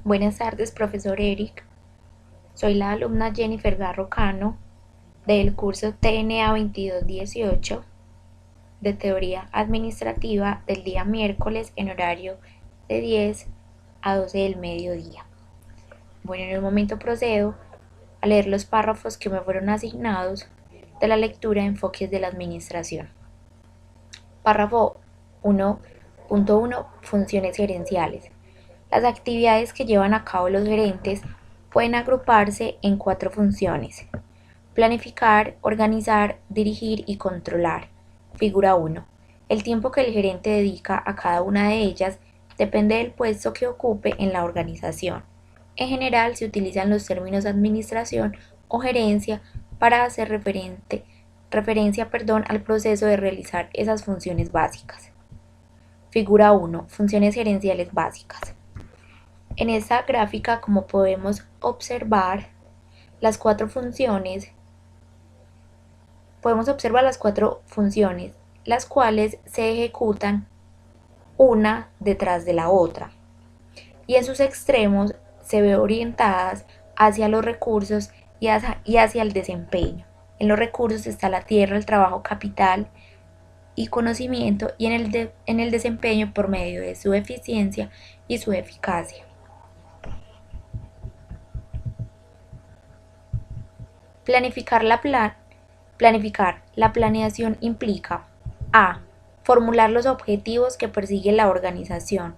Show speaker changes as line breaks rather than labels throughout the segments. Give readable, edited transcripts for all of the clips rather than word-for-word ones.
Buenas tardes, profesor Eric. Soy la alumna Jennifer Garro Cano del curso TNA 2218 de Teoría Administrativa del día miércoles en horario de 10 a 12 del mediodía. Bueno, en el momento procedo a leer los párrafos que me fueron asignados de la lectura Enfoques de la Administración. Párrafo 1.1 Funciones gerenciales. Las actividades que llevan a cabo los gerentes pueden agruparse en 4 funciones: planificar, organizar, dirigir y controlar. Figura 1. El tiempo que el gerente dedica a cada una de ellas depende del puesto que ocupe en la organización. En general se utilizan los términos administración o gerencia para hacer referencia al proceso de realizar esas funciones básicas. Figura 1. Funciones gerenciales básicas. En esta gráfica, como podemos observar, las 4 funciones, las cuales se ejecutan una detrás de la otra, y en sus extremos se ve orientadas hacia los recursos y hacia el desempeño. En los recursos está la tierra, el trabajo, capital y conocimiento, y en el desempeño por medio de su eficiencia y su eficacia. Planificar la planeación implica: A. Formular los objetivos que persigue la organización.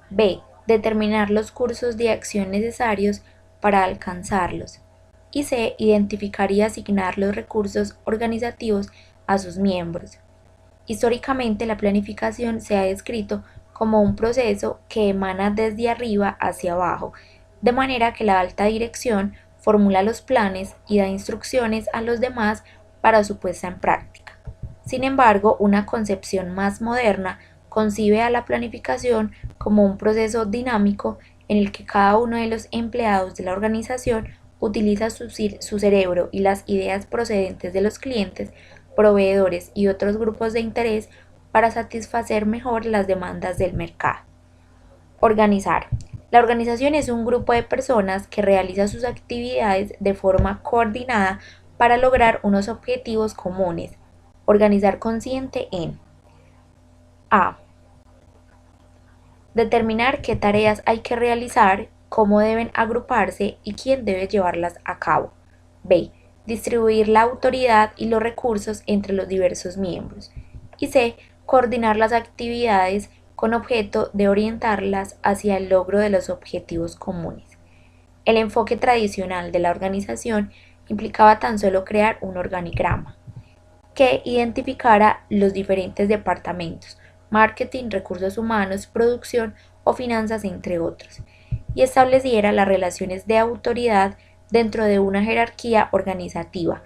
B. Determinar los cursos de acción necesarios para alcanzarlos. Y C. Identificar y asignar los recursos organizativos a sus miembros. Históricamente, la planificación se ha descrito como un proceso que emana desde arriba hacia abajo, de manera que la alta dirección formula los planes y da instrucciones a los demás para su puesta en práctica. Sin embargo, una concepción más moderna concibe a la planificación como un proceso dinámico en el que cada uno de los empleados de la organización utiliza su cerebro y las ideas procedentes de los clientes, proveedores y otros grupos de interés para satisfacer mejor las demandas del mercado. Organizar. La organización es un grupo de personas que realiza sus actividades de forma coordinada para lograr unos objetivos comunes. Organizar consiste en: A. Determinar qué tareas hay que realizar, cómo deben agruparse y quién debe llevarlas a cabo. B. Distribuir la autoridad y los recursos entre los diversos miembros. Y C. Coordinar las actividades con objeto de orientarlas hacia el logro de los objetivos comunes. El enfoque tradicional de la organización implicaba tan solo crear un organigrama que identificara los diferentes departamentos: marketing, recursos humanos, producción o finanzas, entre otros, y estableciera las relaciones de autoridad dentro de una jerarquía organizativa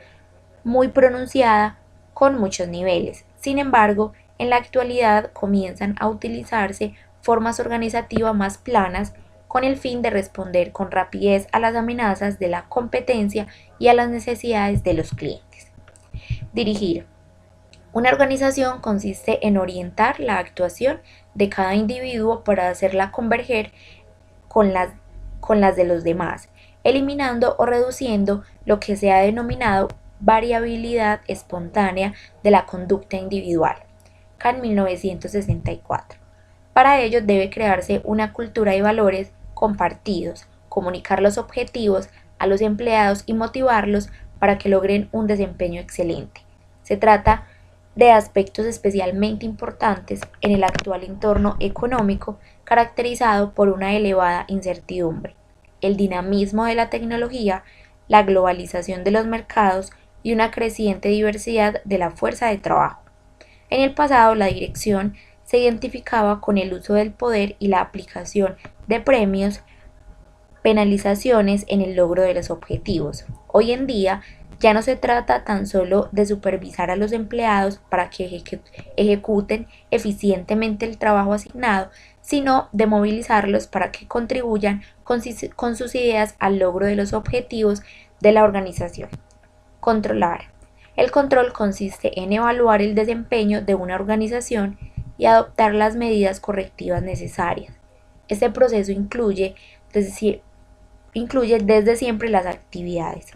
muy pronunciada con muchos niveles. Sin embargo, en la actualidad comienzan a utilizarse formas organizativas más planas con el fin de responder con rapidez a las amenazas de la competencia y a las necesidades de los clientes. Dirigir. Una organización consiste en orientar la actuación de cada individuo para hacerla converger con las de los demás, eliminando o reduciendo lo que se ha denominado variabilidad espontánea de la conducta individual. Kahn, 1964. Para ello debe crearse una cultura de valores compartidos, comunicar los objetivos a los empleados y motivarlos para que logren un desempeño excelente. Se trata de aspectos especialmente importantes en el actual entorno económico caracterizado por una elevada incertidumbre, el dinamismo de la tecnología, la globalización de los mercados y una creciente diversidad de la fuerza de trabajo. En el pasado, la dirección se identificaba con el uso del poder y la aplicación de premios, penalizaciones en el logro de los objetivos. Hoy en día, ya no se trata tan solo de supervisar a los empleados para que ejecuten eficientemente el trabajo asignado, sino de movilizarlos para que contribuyan con sus ideas al logro de los objetivos de la organización. Controlar. El control consiste en evaluar el desempeño de una organización y adoptar las medidas correctivas necesarias. Este proceso incluye incluye desde siempre las actividades.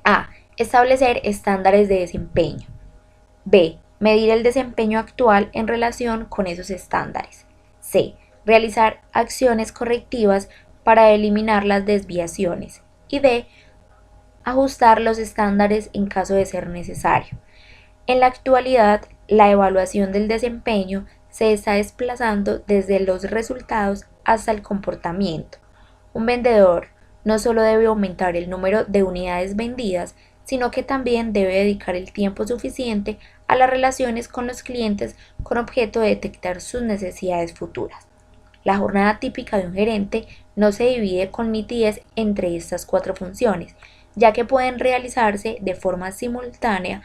A. Establecer estándares de desempeño. B. Medir el desempeño actual en relación con esos estándares. C. Realizar acciones correctivas para eliminar las desviaciones. Y D. Ajustar los estándares en caso de ser necesario. En la actualidad, la evaluación del desempeño se está desplazando desde los resultados hasta el comportamiento. Un vendedor no solo debe aumentar el número de unidades vendidas, sino que también debe dedicar el tiempo suficiente a las relaciones con los clientes con objeto de detectar sus necesidades futuras. La jornada típica de un gerente no se divide con nitidez entre estas cuatro funciones, ya que pueden realizarse de forma simultánea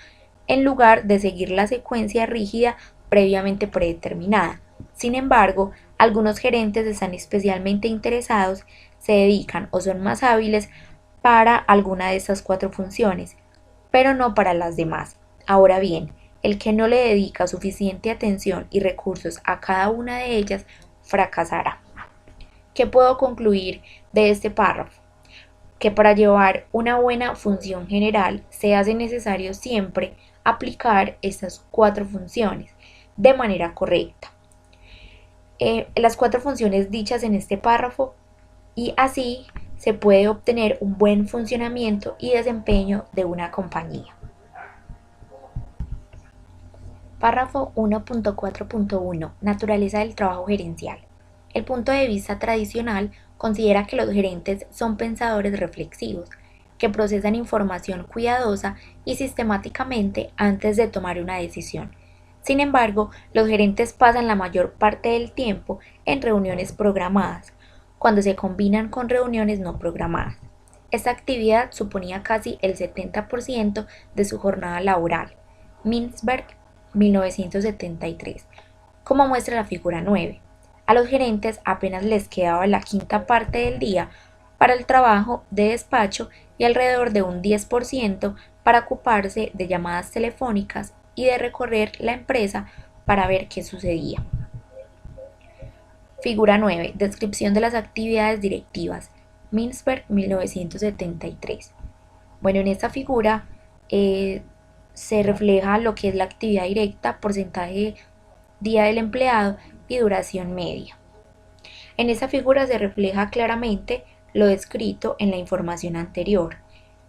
en lugar de seguir la secuencia rígida previamente predeterminada. Sin embargo, algunos gerentes están especialmente interesados, se dedican o son más hábiles para alguna de estas cuatro funciones, pero no para las demás. Ahora bien, el que no le dedica suficiente atención y recursos a cada una de ellas fracasará. ¿Qué puedo concluir de este párrafo? Que para llevar una buena función general se hace necesario siempre aplicar estas cuatro funciones de manera correcta. Las cuatro funciones dichas en este párrafo, y así se puede obtener un buen funcionamiento y desempeño de una compañía. Párrafo 1.4.1. Naturaleza del trabajo gerencial. El punto de vista tradicional considera que los gerentes son pensadores reflexivos, que procesan información cuidadosa y sistemáticamente antes de tomar una decisión. Sin embargo, los gerentes pasan la mayor parte del tiempo en reuniones programadas, cuando se combinan con reuniones no programadas. Esta actividad suponía casi el 70% de su jornada laboral. Mintzberg, 1973. Como muestra la figura 9. A los gerentes apenas les quedaba la quinta parte del día para el trabajo de despacho y alrededor de un 10% para ocuparse de llamadas telefónicas y de recorrer la empresa para ver qué sucedía. Figura 9. Descripción de las actividades directivas. Mintzberg, 1973. Bueno, en esta figura se refleja lo que es la actividad directa, porcentaje día del empleado y duración media. En esta figura se refleja claramente lo descrito en la información anterior,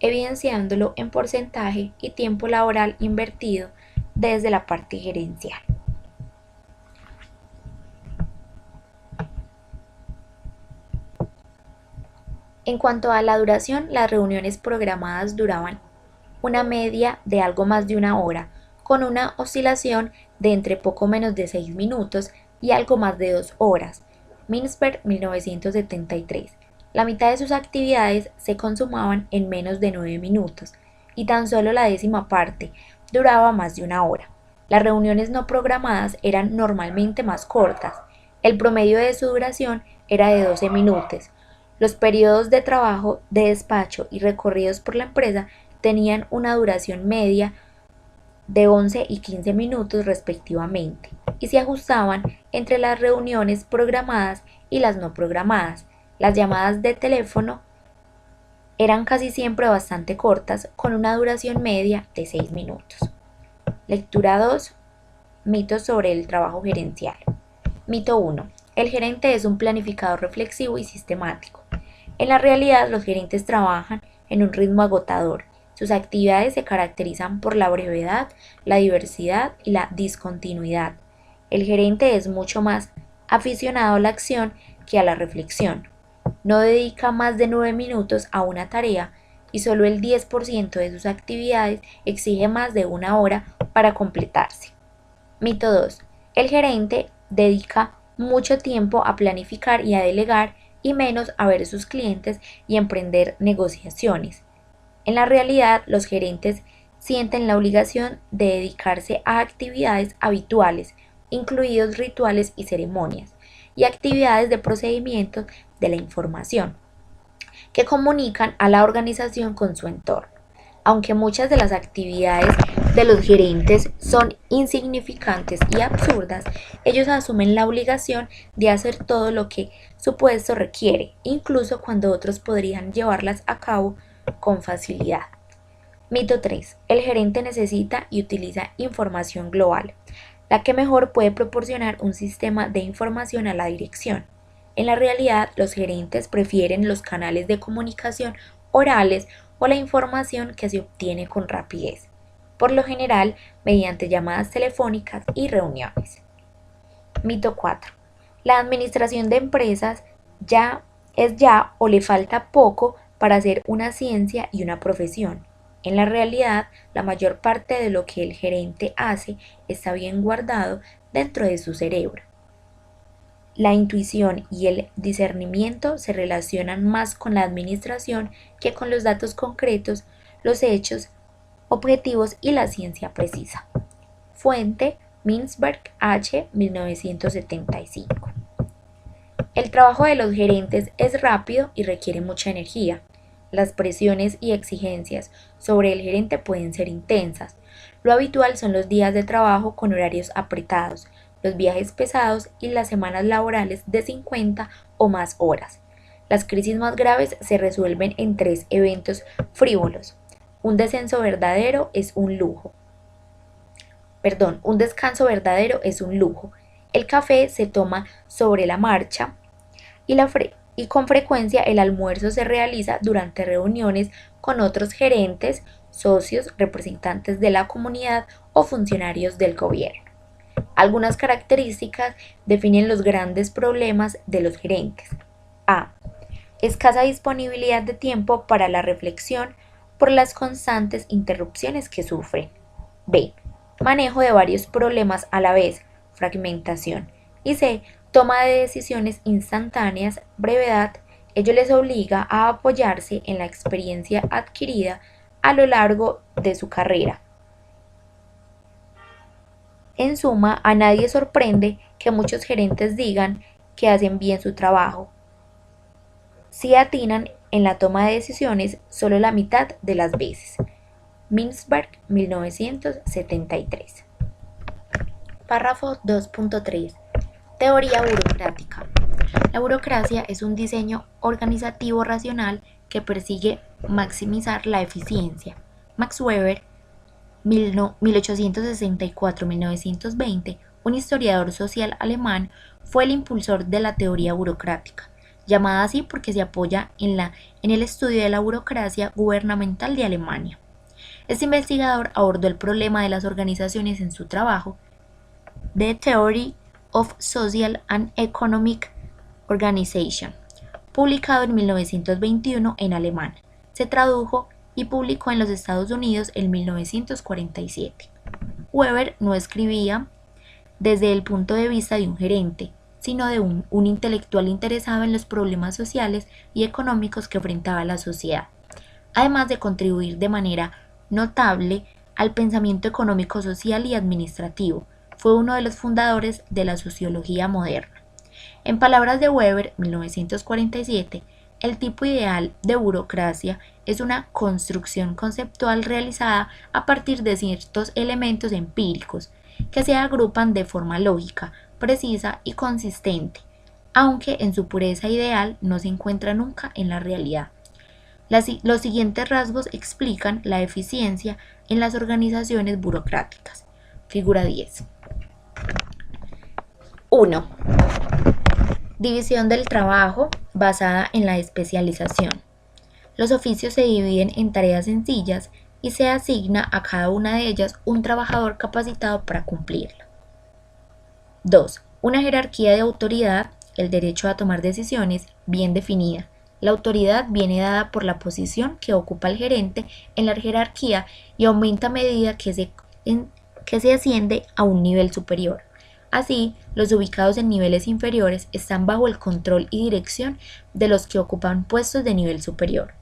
evidenciándolo en porcentaje y tiempo laboral invertido desde la parte gerencial. En cuanto a la duración, las reuniones programadas duraban una media de algo más de una hora, con una oscilación de entre poco menos de 6 minutos y algo más de 2 horas. Mintzberg, 1973. La mitad de sus actividades se consumaban en menos de 9 minutos y tan solo la décima parte duraba más de una hora. Las reuniones no programadas eran normalmente más cortas. El promedio de su duración era de 12 minutos. Los periodos de trabajo, de despacho y recorridos por la empresa tenían una duración media de 11 y 15 minutos respectivamente y se ajustaban entre las reuniones programadas y las no programadas. Las llamadas de teléfono eran casi siempre bastante cortas, con una duración media de 6 minutos. Lectura 2. Mitos sobre el trabajo gerencial. Mito 1. El gerente es un planificador reflexivo y sistemático. En la realidad, los gerentes trabajan en un ritmo agotador. Sus actividades se caracterizan por la brevedad, la diversidad y la discontinuidad. El gerente es mucho más aficionado a la acción que a la reflexión. No dedica más de 9 minutos a una tarea y solo el 10% de sus actividades exige más de una hora para completarse. Mito 2. El gerente dedica mucho tiempo a planificar y a delegar y menos a ver a sus clientes y emprender negociaciones. En la realidad, los gerentes sienten la obligación de dedicarse a actividades habituales, incluidos rituales y ceremonias, y actividades de procedimientos de la información, que comunican a la organización con su entorno. Aunque muchas de las actividades de los gerentes son insignificantes y absurdas, ellos asumen la obligación de hacer todo lo que su puesto requiere, incluso cuando otros podrían llevarlas a cabo con facilidad. Mito 3. El gerente necesita y utiliza información global, la que mejor puede proporcionar un sistema de información a la dirección. En la realidad, los gerentes prefieren los canales de comunicación orales o la información que se obtiene con rapidez, por lo general mediante llamadas telefónicas y reuniones. Mito 4. La administración de empresas es ya o le falta poco para ser una ciencia y una profesión. En la realidad, la mayor parte de lo que el gerente hace está bien guardado dentro de su cerebro. La intuición y el discernimiento se relacionan más con la administración que con los datos concretos, los hechos, objetivos y la ciencia precisa. Fuente: Mintzberg H. 1975. El trabajo de los gerentes es rápido y requiere mucha energía. Las presiones y exigencias sobre el gerente pueden ser intensas. Lo habitual son los días de trabajo con horarios apretados, los viajes pesados y las semanas laborales de 50 o más horas. Las crisis más graves se resuelven en 3 eventos frívolos. Un descanso verdadero es un lujo. El café se toma sobre la marcha y con frecuencia el almuerzo se realiza durante reuniones con otros gerentes, socios, representantes de la comunidad o funcionarios del gobierno. Algunas características definen los grandes problemas de los gerentes. A. Escasa disponibilidad de tiempo para la reflexión por las constantes interrupciones que sufren. B. Manejo de varios problemas a la vez, fragmentación. Y C. Toma de decisiones instantáneas, brevedad. Ello les obliga a apoyarse en la experiencia adquirida a lo largo de su carrera. En suma, a nadie sorprende que muchos gerentes digan que hacen bien su trabajo, si atinan en la toma de decisiones solo la mitad de las veces. Mintzberg, 1973. Párrafo 2.3. Teoría burocrática. La burocracia es un diseño organizativo racional que persigue maximizar la eficiencia. Max Weber, 1864-1920, un historiador social alemán, fue el impulsor de la teoría burocrática, llamada así porque se apoya en el estudio de la burocracia gubernamental de Alemania. Este investigador abordó el problema de las organizaciones en su trabajo, The Theory of Social and Economic Organization, publicado en 1921 en alemán. Se tradujo y publicó en los Estados Unidos en 1947. Weber no escribía desde el punto de vista de un gerente, sino de un intelectual interesado en los problemas sociales y económicos que enfrentaba la sociedad, además de contribuir de manera notable al pensamiento económico, social y administrativo. Fue uno de los fundadores de la sociología moderna. En palabras de Weber, 1947, el tipo ideal de burocracia es una construcción conceptual realizada a partir de ciertos elementos empíricos que se agrupan de forma lógica, precisa y consistente, aunque en su pureza ideal no se encuentra nunca en la realidad. Los siguientes rasgos explican la eficiencia en las organizaciones burocráticas. Figura 10. 1. División del trabajo basada en la especialización. Los oficios se dividen en tareas sencillas y se asigna a cada una de ellas un trabajador capacitado para cumplirla. 2. Una jerarquía de autoridad, el derecho a tomar decisiones, bien definida. La autoridad viene dada por la posición que ocupa el gerente en la jerarquía y aumenta a medida que se asciende a un nivel superior. Así, los ubicados en niveles inferiores están bajo el control y dirección de los que ocupan puestos de nivel superior.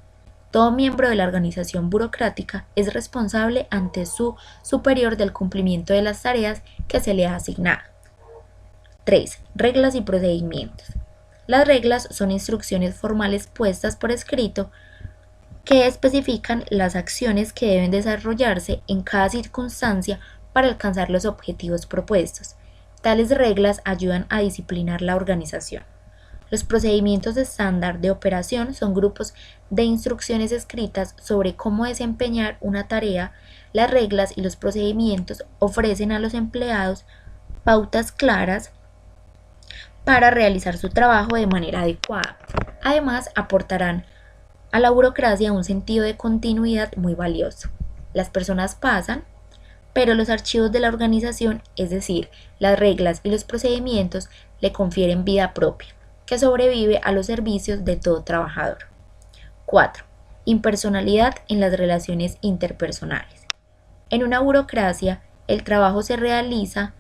Todo miembro de la organización burocrática es responsable ante su superior del cumplimiento de las tareas que se le ha asignado. 3. Reglas y procedimientos. Las reglas son instrucciones formales puestas por escrito que especifican las acciones que deben desarrollarse en cada circunstancia para alcanzar los objetivos propuestos. Tales reglas ayudan a disciplinar la organización. Los procedimientos estándar de operación son grupos de instrucciones escritas sobre cómo desempeñar una tarea. Las reglas y los procedimientos ofrecen a los empleados pautas claras para realizar su trabajo de manera adecuada. Además, aportarán a la burocracia un sentido de continuidad muy valioso. Las personas pasan, pero los archivos de la organización, es decir, las reglas y los procedimientos, le confieren vida propia, que sobrevive a los servicios de todo trabajador. 4. Impersonalidad en las relaciones interpersonales. En una burocracia, el trabajo se realiza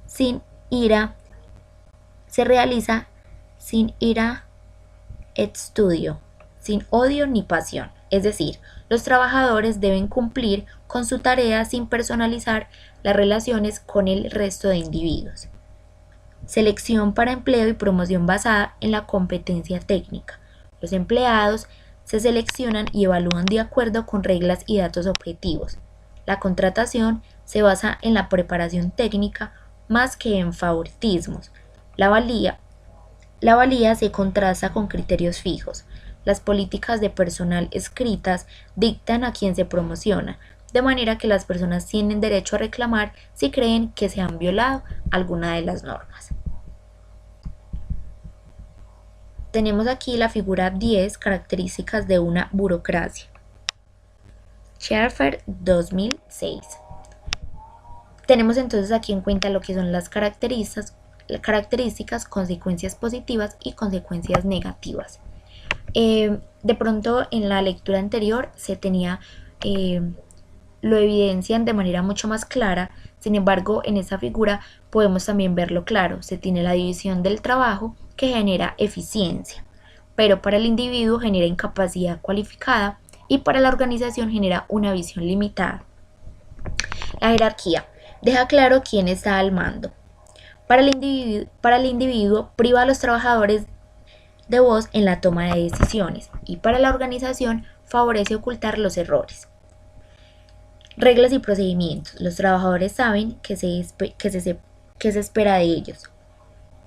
sin ira et studio, sin odio ni pasión, es decir, los trabajadores deben cumplir con su tarea sin personalizar las relaciones con el resto de individuos. Selección para empleo y promoción basada en la competencia técnica. Los empleados se seleccionan y evalúan de acuerdo con reglas y datos objetivos. La contratación se basa en la preparación técnica más que en favoritismos. La valía se contrasta con criterios fijos. Las políticas de personal escritas dictan a quién se promociona, de manera que las personas tienen derecho a reclamar si creen que se han violado alguna de las normas. Tenemos aquí la figura 10, características de una burocracia. Schaeffer 2006. Tenemos entonces aquí en cuenta lo que son las características, consecuencias positivas y consecuencias negativas. De pronto en la lectura anterior se tenía, lo evidencian de manera mucho más clara, sin embargo en esta figura podemos también verlo claro. Se tiene la división del trabajo que genera eficiencia, pero para el individuo genera incapacidad cualificada y para la organización genera una visión limitada. La jerarquía deja claro quién está al mando. Para el individuo priva a los trabajadores de voz en la toma de decisiones y para la organización favorece ocultar los errores. Reglas y procedimientos. Los trabajadores saben qué se espera de ellos.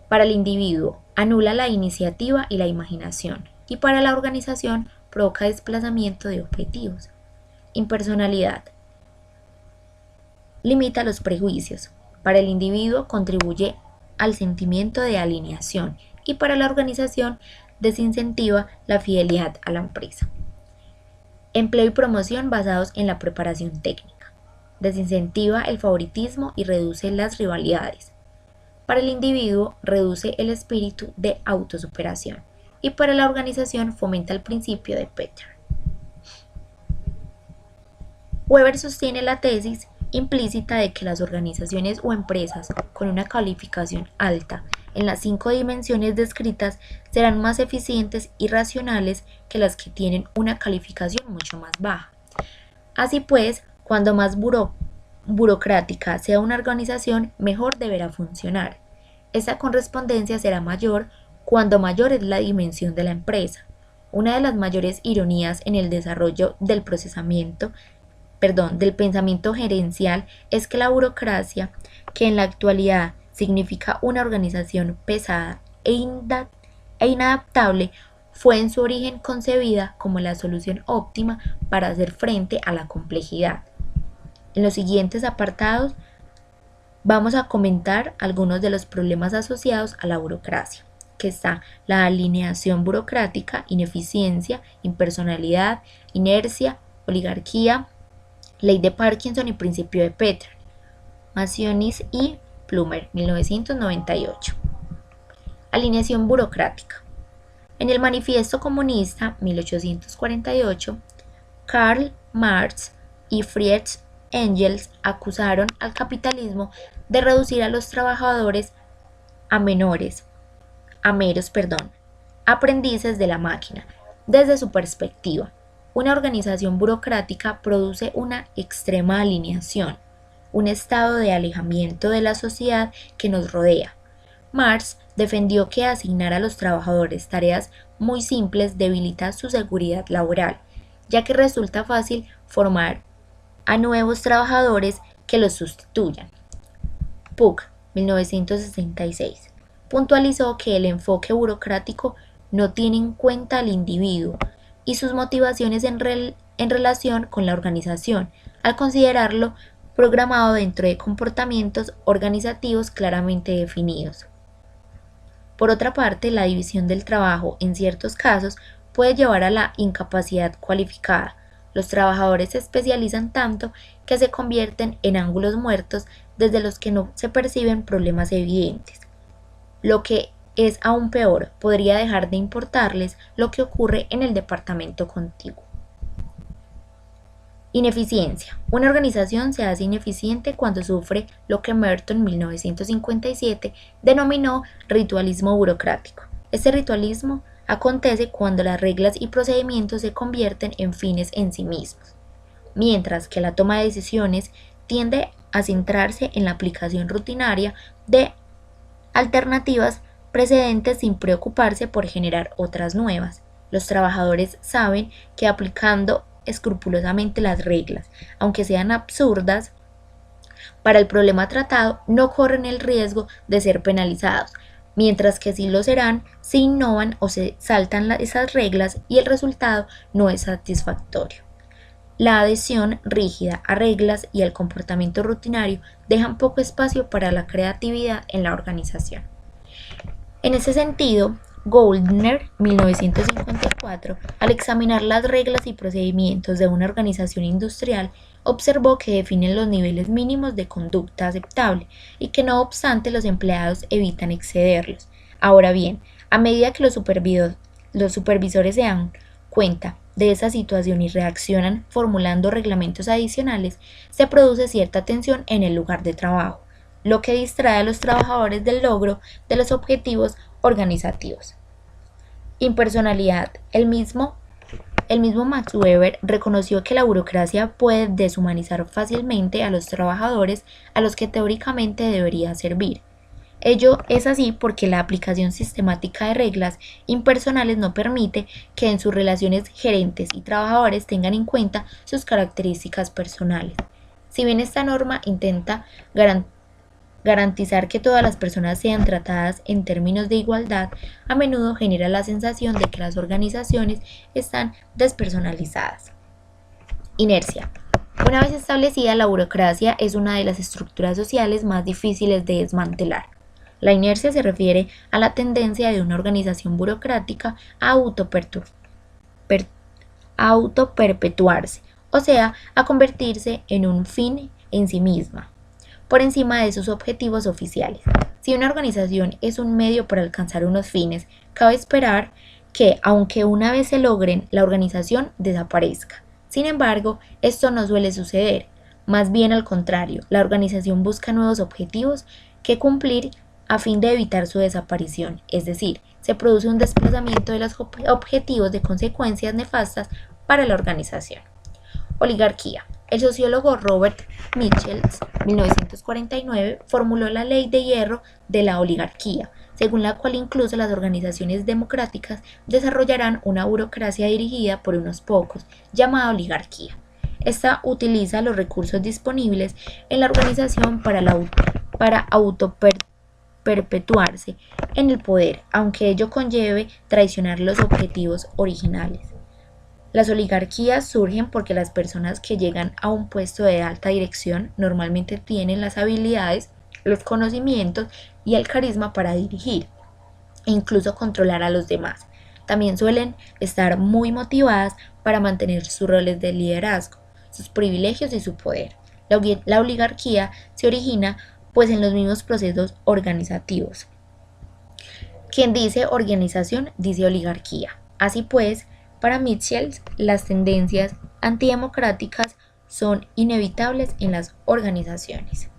Para el individuo anula la iniciativa y la imaginación y para la organización provoca desplazamiento de objetivos. Impersonalidad. Limita los prejuicios. Para el individuo contribuye al sentimiento de alineación y para la organización desincentiva la fidelidad a la empresa. Empleo y promoción basados en la preparación técnica. Desincentiva el favoritismo y reduce las rivalidades. Para el individuo reduce el espíritu de autosuperación y para la organización fomenta el principio de Peter. Weber sostiene la tesis implícita de que las organizaciones o empresas con una calificación alta en las 5 dimensiones descritas serán más eficientes y racionales que las que tienen una calificación mucho más baja. Así pues, cuando más burocrática sea una organización, mejor deberá funcionar. Esta correspondencia será mayor cuando mayor es la dimensión de la empresa. Una de las mayores ironías en el desarrollo del pensamiento gerencial es que la burocracia, que en la actualidad significa una organización pesada e inadaptable, fue en su origen concebida como la solución óptima para hacer frente a la complejidad. En los siguientes apartados vamos a comentar algunos de los problemas asociados a la burocracia, que está la alineación burocrática, ineficiencia, impersonalidad, inercia, oligarquía, ley de Parkinson y principio de Peter, Macionis y Plummer, 1998. Alineación burocrática. En el Manifiesto Comunista, 1848, Karl Marx y Friedrich Engels acusaron al capitalismo de reducir a los trabajadores a meros aprendices de la máquina. Desde su perspectiva, una organización burocrática produce una extrema alineación, un estado de alejamiento de la sociedad que nos rodea. Marx defendió que asignar a los trabajadores tareas muy simples debilita su seguridad laboral ya que resulta fácil formar a nuevos trabajadores que los sustituyan. Puck, 1966, puntualizó que el enfoque burocrático no tiene en cuenta al individuo y sus motivaciones en relación con la organización, al considerarlo programado dentro de comportamientos organizativos claramente definidos. Por otra parte, la división del trabajo en ciertos casos puede llevar a la incapacidad cualificada. Los trabajadores se especializan tanto que se convierten en ángulos muertos desde los que no se perciben problemas evidentes. Lo que es aún peor, podría dejar de importarles lo que ocurre en el departamento contiguo. Ineficiencia. Una organización se hace ineficiente cuando sufre lo que Merton en 1957 denominó ritualismo burocrático. Este ritualismo acontece cuando las reglas y procedimientos se convierten en fines en sí mismos, mientras que la toma de decisiones tiende a centrarse en la aplicación rutinaria de alternativas precedentes sin preocuparse por generar otras nuevas. Los trabajadores saben que aplicando escrupulosamente las reglas, aunque sean absurdas, para el problema tratado no corren el riesgo de ser penalizados, mientras que sí lo serán si innovan o se saltan esas reglas y el resultado no es satisfactorio. La adhesión rígida a reglas y al comportamiento rutinario dejan poco espacio para la creatividad en la organización. En ese sentido, Goldner, 1954, al examinar las reglas y procedimientos de una organización industrial, observó que definen los niveles mínimos de conducta aceptable y que no obstante los empleados evitan excederlos. Ahora bien, a medida que los supervisores se dan cuenta de esa situación y reaccionan formulando reglamentos adicionales, se produce cierta tensión en el lugar de trabajo, lo que distrae a los trabajadores del logro de los objetivos organizativos. Impersonalidad. El mismo Max Weber reconoció que la burocracia puede deshumanizar fácilmente a los trabajadores a los que teóricamente debería servir. Ello es así porque la aplicación sistemática de reglas impersonales no permite que en sus relaciones gerentes y trabajadores tengan en cuenta sus características personales. Si bien esta norma intenta garantizar que todas las personas sean tratadas en términos de igualdad, a menudo genera la sensación de que las organizaciones están despersonalizadas. Inercia. Una vez establecida, la burocracia es una de las estructuras sociales más difíciles de desmantelar. La inercia se refiere a la tendencia de una organización burocrática a autoperpetuarse, o sea, a convertirse en un fin en sí misma, por encima de sus objetivos oficiales. Si una organización es un medio para alcanzar unos fines, cabe esperar que, aunque una vez se logren, la organización desaparezca. Sin embargo, esto no suele suceder. Más bien al contrario, la organización busca nuevos objetivos que cumplir a fin de evitar su desaparición, es decir, se produce un desplazamiento de los objetivos de consecuencias nefastas para la organización. Oligarquía. El sociólogo Robert Michels, 1949, formuló la ley de hierro de la oligarquía, según la cual incluso las organizaciones democráticas desarrollarán una burocracia dirigida por unos pocos, llamada oligarquía. Esta utiliza los recursos disponibles en la organización para autoperpetuarse en el poder, aunque ello conlleve traicionar los objetivos originales. Las oligarquías surgen porque las personas que llegan a un puesto de alta dirección normalmente tienen las habilidades, los conocimientos y el carisma para dirigir e incluso controlar a los demás. También suelen estar muy motivadas para mantener sus roles de liderazgo, sus privilegios y su poder. La oligarquía se origina pues en los mismos procesos organizativos. Quien dice organización dice oligarquía. Así pues, para Mitchell, las tendencias antidemocráticas son inevitables en las organizaciones.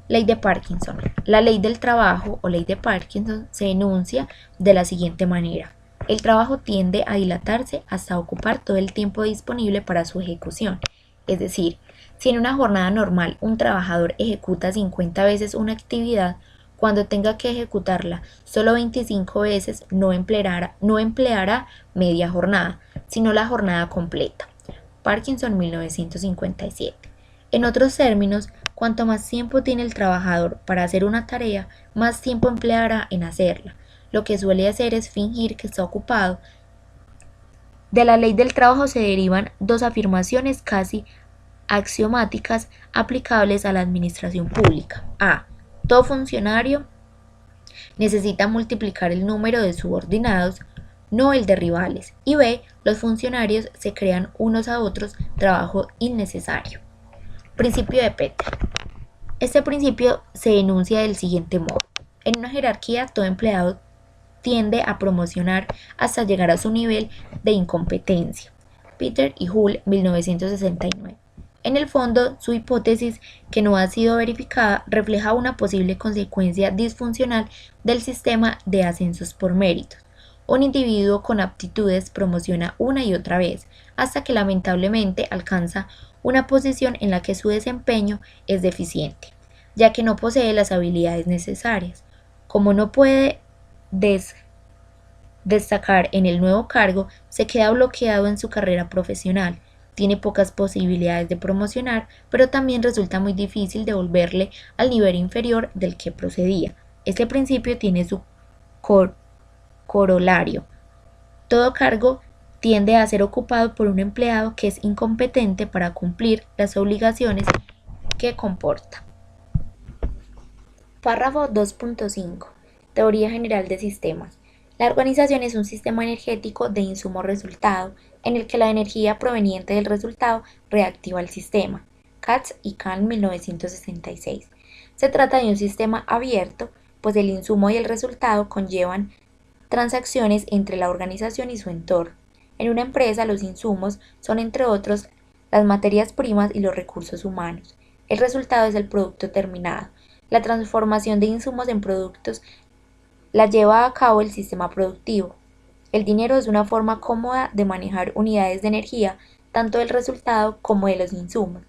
Ley de Parkinson. La ley del trabajo o ley de Parkinson se enuncia de la siguiente manera. El trabajo tiende a dilatarse hasta ocupar todo el tiempo disponible para su ejecución. Es decir, si en una jornada normal un trabajador ejecuta 50 veces una actividad, cuando tenga que ejecutarla solo 25 veces no empleará media jornada, sino la jornada completa. Parkinson, 1957. En otros términos, cuanto más tiempo tiene el trabajador para hacer una tarea, más tiempo empleará en hacerla. Lo que suele hacer es fingir que está ocupado. De la ley del trabajo se derivan dos afirmaciones casi axiomáticas aplicables a la administración pública. A. Todo funcionario necesita multiplicar el número de subordinados, no el de rivales. Y B. Los funcionarios se crean unos a otros trabajo innecesario. Principio de Peter. Este principio se enuncia del siguiente modo. En una jerarquía, todo empleado tiende a promocionar hasta llegar a su nivel de incompetencia. Peter y Hull, 1969. En el fondo, su hipótesis, que no ha sido verificada, refleja una posible consecuencia disfuncional del sistema de ascensos por méritos. Un individuo con aptitudes promociona una y otra vez, hasta que lamentablemente alcanza una posición en la que su desempeño es deficiente, ya que no posee las habilidades necesarias. Como no puede destacar en el nuevo cargo, se queda bloqueado en su carrera profesional. Tiene pocas posibilidades de promocionar, pero también resulta muy difícil devolverle al nivel inferior del que procedía. Este principio tiene su corolario. Todo cargo tiende a ser ocupado por un empleado que es incompetente para cumplir las obligaciones que comporta. Párrafo 2.5. Teoría general de sistemas. La organización es un sistema energético de insumo-resultado en el que la energía proveniente del resultado reactiva el sistema. Katz y Kahn, 1966. Se trata de un sistema abierto, pues el insumo y el resultado conllevan transacciones entre la organización y su entorno. En una empresa, los insumos son, entre otros, las materias primas y los recursos humanos. El resultado es el producto terminado. La transformación de insumos en productos la lleva a cabo el sistema productivo. El dinero es una forma cómoda de manejar unidades de energía, tanto del resultado como de los insumos.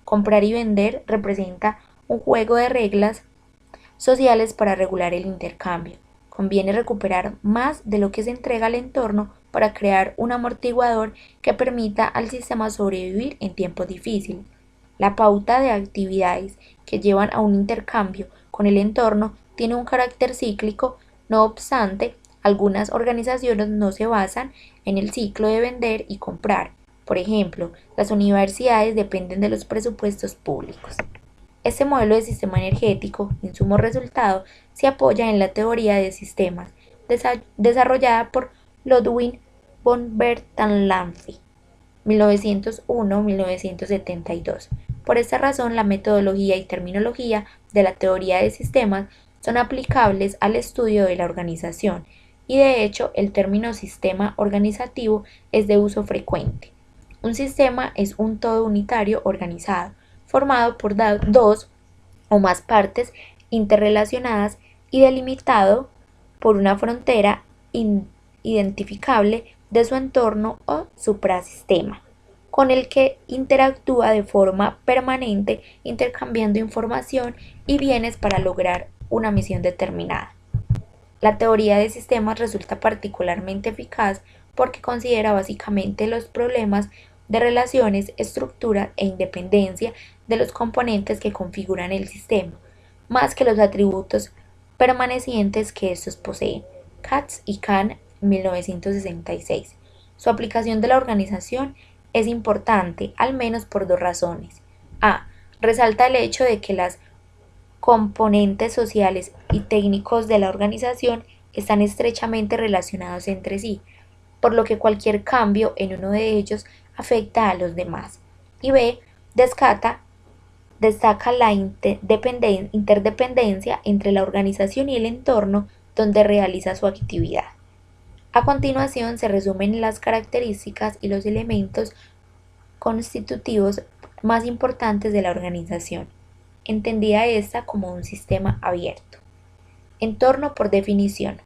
Comprar y vender representa un juego de reglas sociales para regular el intercambio. Conviene recuperar más de lo que se entrega al entorno para crear un amortiguador que permita al sistema sobrevivir en tiempos difíciles. La pauta de actividades que llevan a un intercambio con el entorno tiene un carácter cíclico. No obstante, algunas organizaciones no se basan en el ciclo de vender y comprar. Por ejemplo, las universidades dependen de los presupuestos públicos. Este modelo de sistema energético, insumo-resultado, se apoya en la teoría de sistemas, desarrollada por Ludwig von Bertalanffy, 1901-1972. Por esta razón, la metodología y terminología de la teoría de sistemas son aplicables al estudio de la organización, y de hecho el término sistema organizativo es de uso frecuente. Un sistema es un todo unitario organizado, formado por dos o más partes interrelacionadas y delimitado por una frontera identificable de su entorno o suprasistema, con el que interactúa de forma permanente, intercambiando información y bienes para lograr una misión determinada. La teoría de sistemas resulta particularmente eficaz porque considera básicamente los problemas de relaciones, estructura e independencia de los componentes que configuran el sistema, más que los atributos permanecientes que estos poseen. Katz y Kahn, 1966. Su aplicación de la organización es importante, al menos por dos razones. A. Resalta el hecho de que las componentes sociales y técnicos de la organización están estrechamente relacionados entre sí, por lo que cualquier cambio en uno de ellos afecta a los demás. Y B. Destaca la interdependencia entre la organización y el entorno donde realiza su actividad. A continuación se resumen las características y los elementos constitutivos más importantes de la organización, entendida esta como un sistema abierto. Entorno por definición.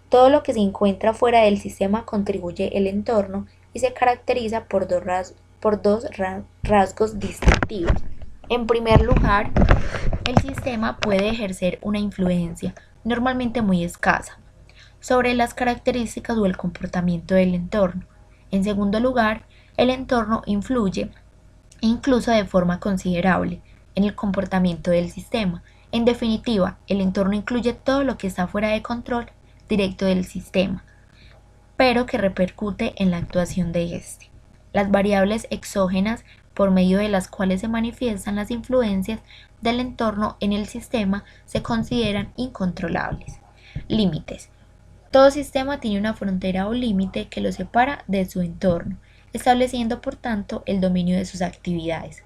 Todo lo que se encuentra fuera del sistema contribuye al entorno y se caracteriza por dos rasgos distintivos. En primer lugar, el sistema puede ejercer una influencia, normalmente muy escasa, sobre las características o el comportamiento del entorno. En segundo lugar, el entorno influye, incluso de forma considerable, en el comportamiento del sistema. En definitiva, el entorno incluye todo lo que está fuera de control directo del sistema, pero que repercute en la actuación de éste. Las variables exógenas por medio de las cuales se manifiestan las influencias del entorno en el sistema se consideran incontrolables. Límites. Todo sistema tiene una frontera o límite que lo separa de su entorno, estableciendo por tanto el dominio de sus actividades.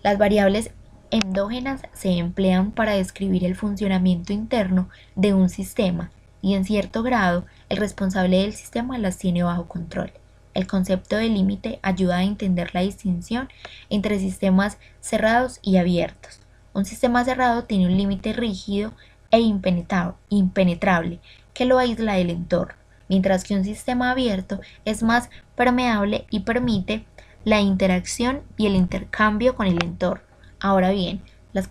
Las variables endógenas se emplean para describir el funcionamiento interno de un sistema y en cierto grado el responsable del sistema las tiene bajo control. El concepto de límite ayuda a entender la distinción entre sistemas cerrados y abiertos. Un sistema cerrado tiene un límite rígido e impenetrable que lo aísla del entorno, mientras que un sistema abierto es más permeable y permite la interacción y el intercambio con el entorno. Ahora bien, los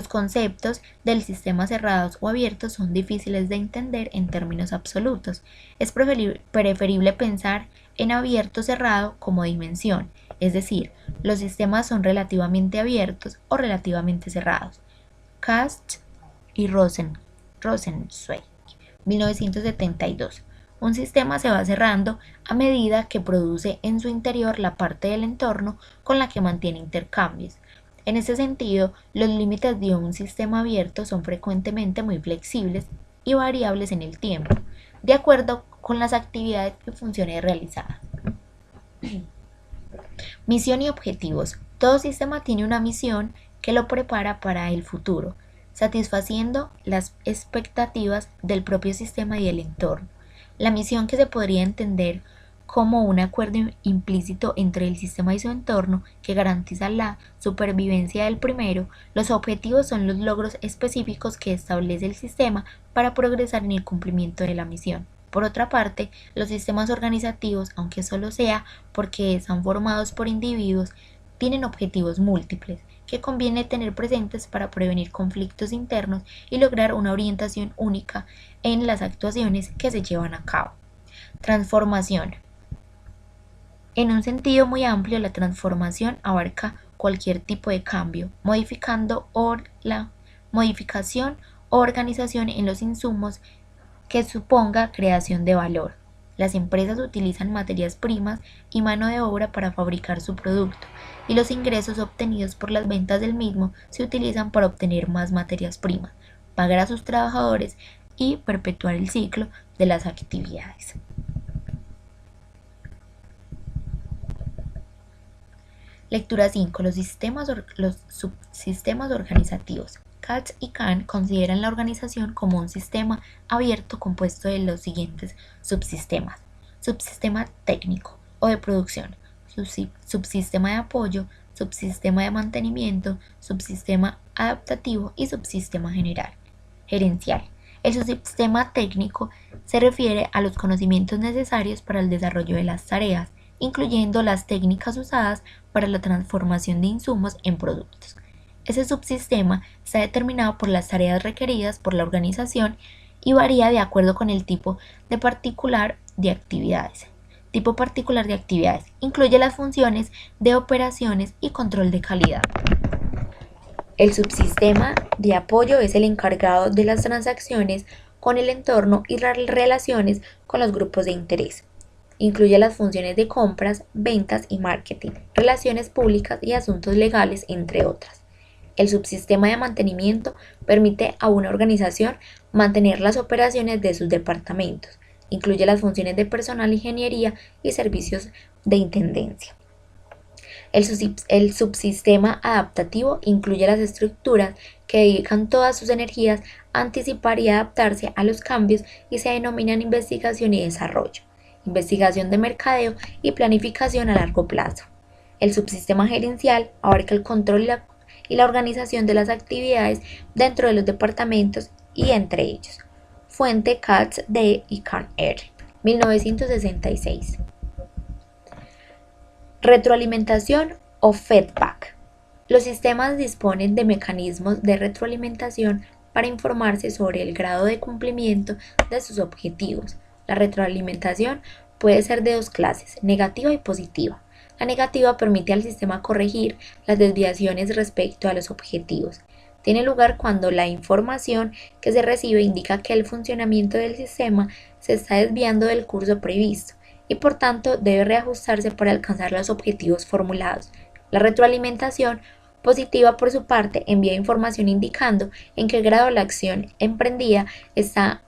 conceptos del sistema cerrados o abiertos son difíciles de entender en términos absolutos. Es preferible pensar en abierto cerrado como dimensión, es decir, los sistemas son relativamente abiertos o relativamente cerrados. Katz y Rosenzweig, 1972. Un sistema se va cerrando a medida que produce en su interior la parte del entorno con la que mantiene intercambios. En este sentido, los límites de un sistema abierto son frecuentemente muy flexibles y variables en el tiempo, de acuerdo con las actividades y funciones realizadas. Misión y objetivos. Todo sistema tiene una misión que lo prepara para el futuro, satisfaciendo las expectativas del propio sistema y del entorno. La misión, que se podría entender como un acuerdo implícito entre el sistema y su entorno que garantiza la supervivencia del primero. Los objetivos son los logros específicos que establece el sistema para progresar en el cumplimiento de la misión. Por otra parte, los sistemas organizativos, aunque solo sea porque están formados por individuos, tienen objetivos múltiples que conviene tener presentes para prevenir conflictos internos y lograr una orientación única en las actuaciones que se llevan a cabo. Transformación. En un sentido muy amplio, la transformación abarca cualquier tipo de cambio, la modificación o organización en los insumos que suponga creación de valor. Las empresas utilizan materias primas y mano de obra para fabricar su producto, y los ingresos obtenidos por las ventas del mismo se utilizan para obtener más materias primas, pagar a sus trabajadores y perpetuar el ciclo de las actividades. Lectura 5. Los subsistemas organizativos. Katz y Kahn consideran la organización como un sistema abierto compuesto de los siguientes subsistemas: subsistema técnico o de producción, subsistema de apoyo, subsistema de mantenimiento, subsistema adaptativo y subsistema gerencial. El subsistema técnico se refiere a los conocimientos necesarios para el desarrollo de las tareas, incluyendo las técnicas usadas para la transformación de insumos en productos. Ese subsistema está determinado por las tareas requeridas por la organización y varía de acuerdo con el tipo particular de actividades. Tipo particular de actividades incluye las funciones de operaciones y control de calidad. El subsistema de apoyo es el encargado de las transacciones con el entorno y las relaciones con los grupos de interés. Incluye las funciones de compras, ventas y marketing, relaciones públicas y asuntos legales, entre otras. El subsistema de mantenimiento permite a una organización mantener las operaciones de sus departamentos. Incluye las funciones de personal, ingeniería y servicios de intendencia. El subsistema adaptativo incluye las estructuras que dedican todas sus energías a anticipar y adaptarse a los cambios y se denominan investigación y desarrollo, investigación de mercadeo y planificación a largo plazo. El subsistema gerencial abarca el control y la organización de las actividades dentro de los departamentos y entre ellos. Fuente: Katz, D. y Kahn, R. 1966. Retroalimentación o feedback. Los sistemas disponen de mecanismos de retroalimentación para informarse sobre el grado de cumplimiento de sus objetivos. La retroalimentación puede ser de dos clases, negativa y positiva. La negativa permite al sistema corregir las desviaciones respecto a los objetivos. Tiene lugar cuando la información que se recibe indica que el funcionamiento del sistema se está desviando del curso previsto y por tanto debe reajustarse para alcanzar los objetivos formulados. La retroalimentación positiva, por su parte, envía información indicando en qué grado la acción emprendida está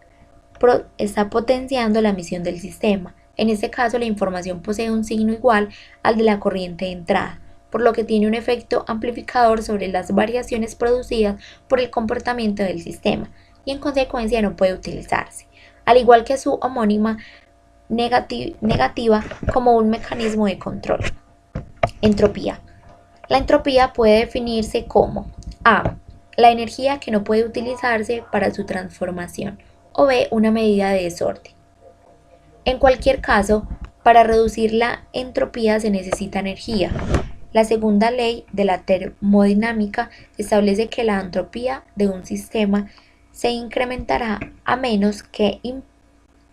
potenciando la misión del sistema. En este caso, la información posee un signo igual al de la corriente de entrada, por lo que tiene un efecto amplificador sobre las variaciones producidas por el comportamiento del sistema y en consecuencia no puede utilizarse, al igual que su homónima negativa como un mecanismo de control. Entropía. La entropía puede definirse como A. La energía que no puede utilizarse para su transformación, o B. Una medida de desorden. En cualquier caso, para reducir la entropía se necesita energía. La segunda ley de la termodinámica establece que la entropía de un sistema se incrementará a menos que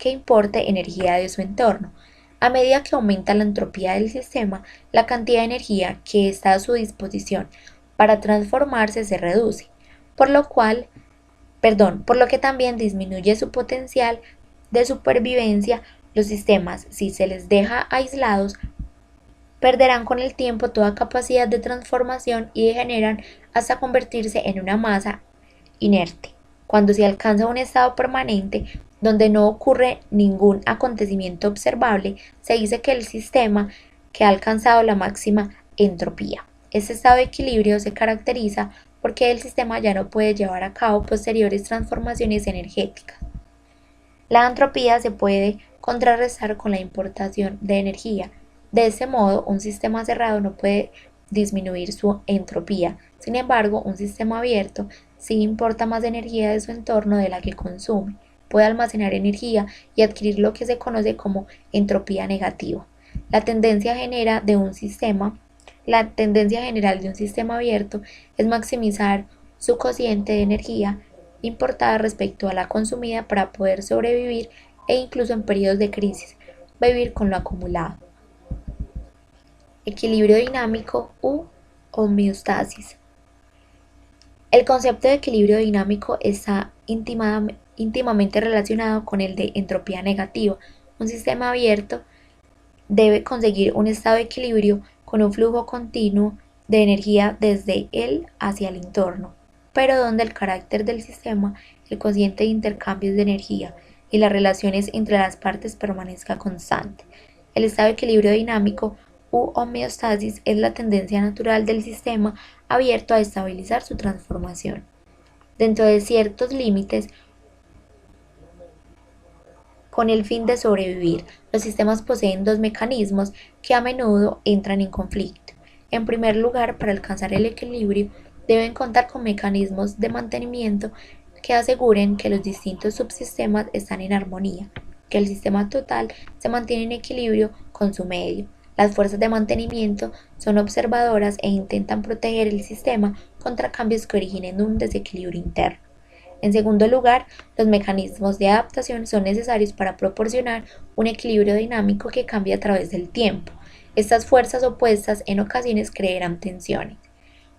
importe energía de su entorno. A medida que aumenta la entropía del sistema, la cantidad de energía que está a su disposición para transformarse se reduce, por lo que también disminuye su potencial de supervivencia. Los sistemas, si se les deja aislados, perderán con el tiempo toda capacidad de transformación y degeneran hasta convertirse en una masa inerte. Cuando se alcanza un estado permanente, donde no ocurre ningún acontecimiento observable, se dice que el sistema que ha alcanzado la máxima entropía. Este estado de equilibrio se caracteriza porque el sistema ya no puede llevar a cabo posteriores transformaciones energéticas. La entropía se puede contrarrestar con la importación de energía. De este modo, un sistema cerrado no puede disminuir su entropía. Sin embargo, un sistema abierto sí importa más energía de su entorno de la que consume. Puede almacenar energía y adquirir lo que se conoce como entropía negativa. La tendencia general de un sistema abierto es maximizar su cociente de energía importada respecto a la consumida para poder sobrevivir e incluso en periodos de crisis, vivir con lo acumulado. Equilibrio dinámico u homeostasis. El concepto de equilibrio dinámico está íntimamente relacionado con el de entropía negativa. Un sistema abierto debe conseguir un estado de equilibrio con un flujo continuo de energía desde él hacia el entorno, pero donde el carácter del sistema, el cociente de intercambios de energía y las relaciones entre las partes permanezca constante. El estado de equilibrio dinámico u homeostasis es la tendencia natural del sistema abierto a estabilizar su transformación. Dentro de ciertos límites, con el fin de sobrevivir, los sistemas poseen dos mecanismos que a menudo entran en conflicto. En primer lugar, para alcanzar el equilibrio, deben contar con mecanismos de mantenimiento que aseguren que los distintos subsistemas están en armonía, que el sistema total se mantiene en equilibrio con su medio. Las fuerzas de mantenimiento son observadoras e intentan proteger el sistema contra cambios que originen un desequilibrio interno. En segundo lugar, los mecanismos de adaptación son necesarios para proporcionar un equilibrio dinámico que cambia a través del tiempo. Estas fuerzas opuestas en ocasiones crearán tensiones,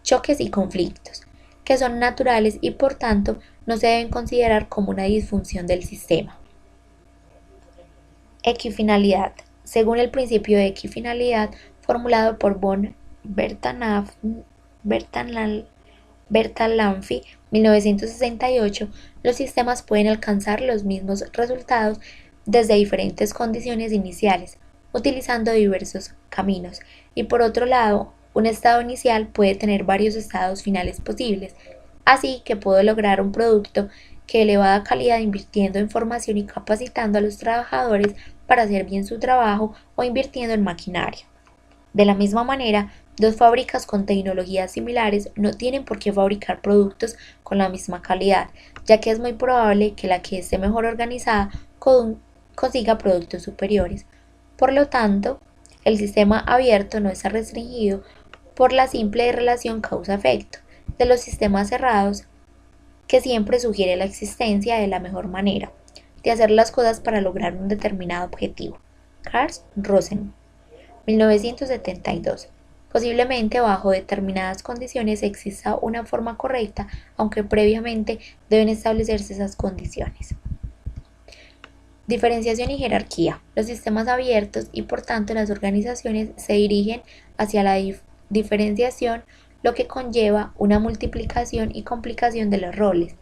choques y conflictos, que son naturales y por tanto no se deben considerar como una disfunción del sistema. Equifinalidad. Según el principio de equifinalidad formulado por von Bertalanffy, 1968, los sistemas pueden alcanzar los mismos resultados desde diferentes condiciones iniciales, utilizando diversos caminos, y por otro lado, un estado inicial puede tener varios estados finales posibles, así que puedo lograr un producto de elevada calidad invirtiendo en formación y capacitando a los trabajadores para hacer bien su trabajo o invirtiendo en maquinaria. De la misma manera, dos fábricas con tecnologías similares no tienen por qué fabricar productos con la misma calidad, ya que es muy probable que la que esté mejor organizada consiga productos superiores. Por lo tanto, el sistema abierto no está restringido por la simple relación causa-efecto de los sistemas cerrados, que siempre sugiere la existencia de la mejor manera. de hacer las cosas para lograr un determinado objetivo. Karl Rosen, 1972. Posiblemente bajo determinadas condiciones exista una forma correcta, aunque previamente deben establecerse esas condiciones. Diferenciación y jerarquía. Los sistemas abiertos y por tanto las organizaciones se dirigen hacia la diferenciación, lo que conlleva una multiplicación y complicación de los roles,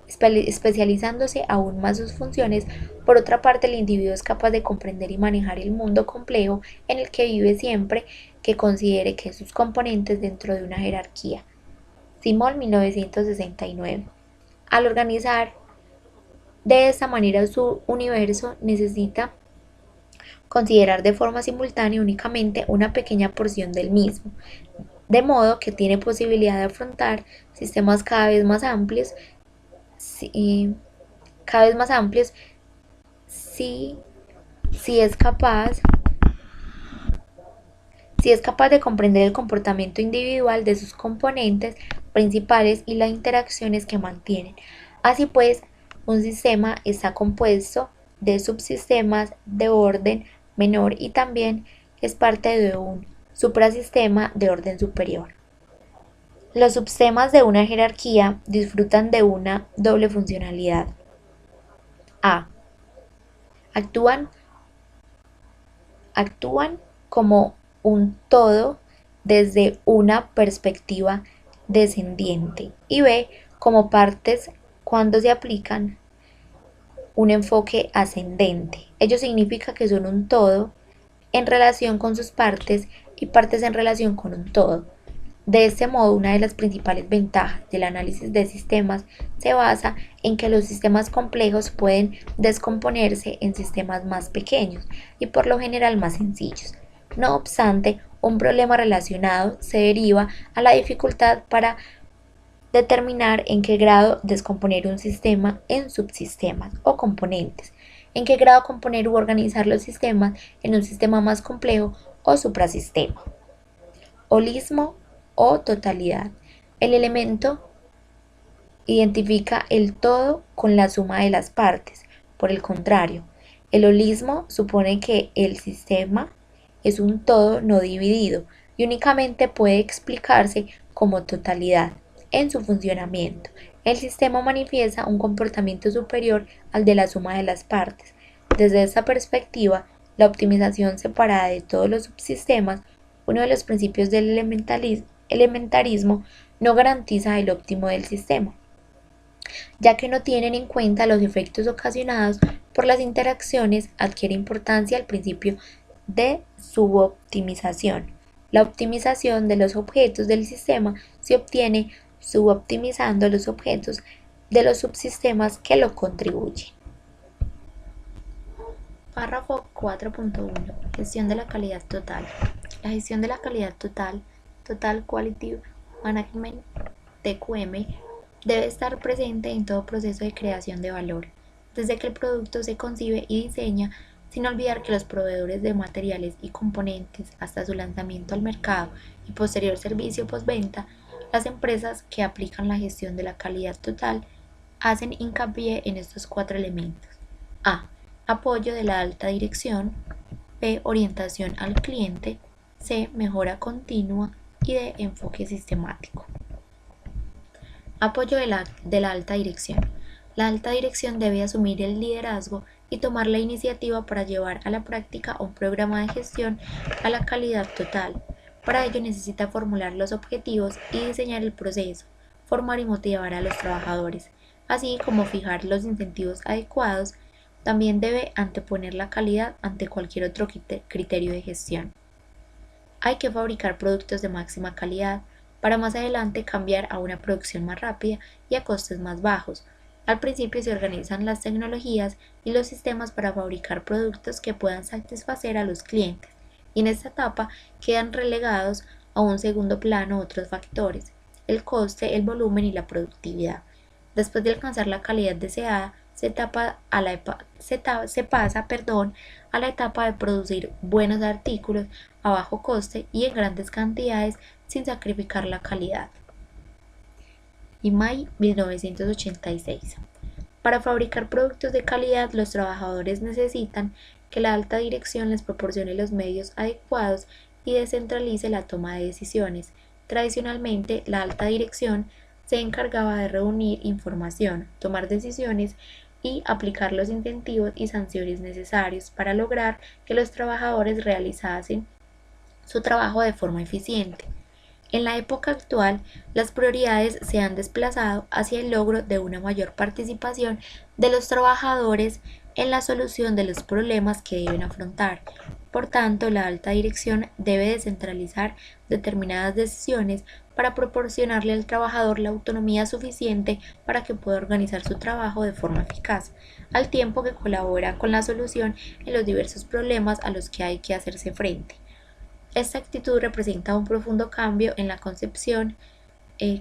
especializándose aún más sus funciones. Por otra parte, el individuo es capaz de comprender y manejar el mundo complejo en el que vive siempre que considere que sus componentes dentro de una jerarquía. Simon, 1969. Al organizar de esta manera su universo, necesita considerar de forma simultánea únicamente una pequeña porción del mismo, de modo que tiene posibilidad de afrontar sistemas cada vez más amplios si es capaz de comprender el comportamiento individual de sus componentes principales y las interacciones que mantienen. Así pues, un sistema está compuesto de subsistemas de orden menor y también es parte de un suprasistema de orden superior. Los subsistemas de una jerarquía disfrutan de una doble funcionalidad. A. Actúan como un todo desde una perspectiva descendiente y B. como partes cuando se aplican un enfoque ascendente. Ello significa que son un todo en relación con sus partes y partes en relación con un todo. De este modo, una de las principales ventajas del análisis de sistemas se basa en que los sistemas complejos pueden descomponerse en sistemas más pequeños y por lo general más sencillos. No obstante, un problema relacionado se deriva a la dificultad para determinar en qué grado descomponer un sistema en subsistemas o componentes, en qué grado componer u organizar los sistemas en un sistema más complejo o suprasistema. Holismo o totalidad. El elemento identifica el todo con la suma de las partes. Por el contrario, el holismo supone que el sistema es un todo no dividido y únicamente puede explicarse como totalidad en su funcionamiento. El sistema manifiesta un comportamiento superior al de la suma de las partes. Desde esta perspectiva, la optimización separada de todos los subsistemas, uno de los principios del elementarismo, no garantiza el óptimo del sistema, ya que no tienen en cuenta los efectos ocasionados por las interacciones. Adquiere importancia el principio de suboptimización. La optimización de los objetos del sistema se obtiene suboptimizando los objetos de los subsistemas que lo contribuyen. Párrafo 4.1. Gestión de la calidad total. La gestión de la calidad total, Total Quality Management, TQM, debe estar presente en todo proceso de creación de valor, desde que el producto se concibe y diseña, sin olvidar que los proveedores de materiales y componentes hasta su lanzamiento al mercado y posterior servicio postventa. Las empresas que aplican la gestión de la calidad total hacen hincapié en estos 4 elementos. A. Apoyo de la alta dirección. B. Orientación al cliente. C. Mejora continua. Y D. Enfoque sistemático. Apoyo de la alta dirección. La alta dirección debe asumir el liderazgo y tomar la iniciativa para llevar a la práctica un programa de gestión a la calidad total. Para ello necesita formular los objetivos y diseñar el proceso, formar y motivar a los trabajadores, así como fijar los incentivos adecuados. También debe anteponer la calidad ante cualquier otro criterio de gestión. Hay que fabricar productos de máxima calidad para más adelante cambiar a una producción más rápida y a costes más bajos. Al principio se organizan las tecnologías y los sistemas para fabricar productos que puedan satisfacer a los clientes, y en esta etapa quedan relegados a un segundo plano otros factores: el coste, el volumen y la productividad. Después de alcanzar la calidad deseada, se pasa a la etapa de producir buenos artículos a bajo coste y en grandes cantidades sin sacrificar la calidad. Imai, 1986. Para fabricar productos de calidad, los trabajadores necesitan que la alta dirección les proporcione los medios adecuados y descentralice la toma de decisiones. Tradicionalmente, la alta dirección se encargaba de reunir información, tomar decisiones y aplicar los incentivos y sanciones necesarios para lograr que los trabajadores realizasen su trabajo de forma eficiente. En la época actual, las prioridades se han desplazado hacia el logro de una mayor participación de los trabajadores en la solución de los problemas que deben afrontar. Por tanto, la alta dirección debe descentralizar determinadas decisiones para proporcionarle al trabajador la autonomía suficiente para que pueda organizar su trabajo de forma eficaz, al tiempo que colabora con la solución en los diversos problemas a los que hay que hacerse frente. Esta actitud representa un profundo cambio en la concepción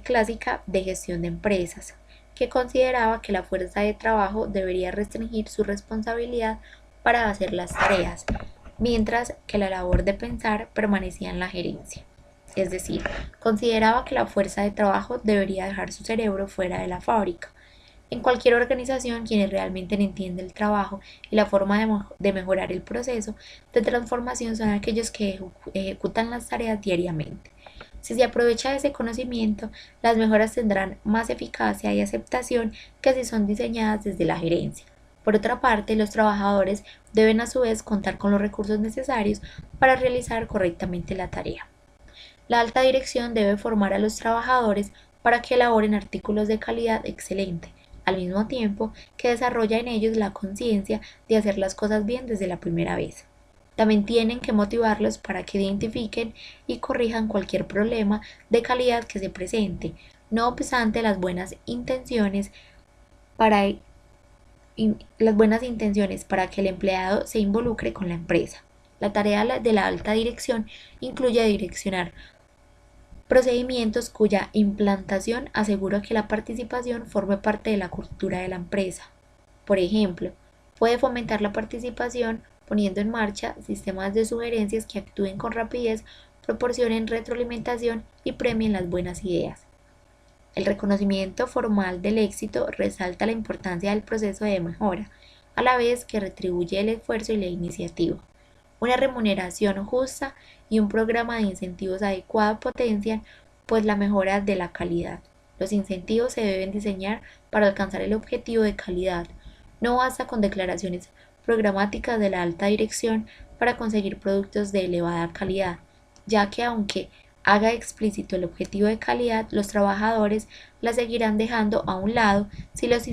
clásica de gestión de empresas, que consideraba que la fuerza de trabajo debería restringir su responsabilidad para hacer las tareas, mientras que la labor de pensar permanecía en la gerencia. Es decir, consideraba que la fuerza de trabajo debería dejar su cerebro fuera de la fábrica. En cualquier organización, quienes realmente entienden el trabajo y la forma de mejorar el proceso de transformación son aquellos que ejecutan las tareas diariamente. Si se aprovecha ese conocimiento, las mejoras tendrán más eficacia y aceptación que si son diseñadas desde la gerencia. Por otra parte, los trabajadores deben a su vez contar con los recursos necesarios para realizar correctamente la tarea. La alta dirección debe formar a los trabajadores para que elaboren artículos de calidad excelente, al mismo tiempo que desarrolla en ellos la conciencia de hacer las cosas bien desde la primera vez. También tienen que motivarlos para que identifiquen y corrijan cualquier problema de calidad que se presente, no obstante para, las buenas intenciones para que el empleado se involucre con la empresa. La tarea de la alta dirección incluye direccionar procedimientos cuya implantación asegura que la participación forme parte de la cultura de la empresa. Por ejemplo, puede fomentar la participación poniendo en marcha sistemas de sugerencias que actúen con rapidez, proporcionen retroalimentación y premien las buenas ideas. El reconocimiento formal del éxito resalta la importancia del proceso de mejora, a la vez que retribuye el esfuerzo y la iniciativa. Una remuneración justa y un programa de incentivos adecuado potencian pues la mejora de la calidad. Los incentivos se deben diseñar para alcanzar el objetivo de calidad. No basta con declaraciones programáticas de la alta dirección para conseguir productos de elevada calidad, ya que aunque haga explícito el objetivo de calidad, los trabajadores la seguirán dejando a un lado si los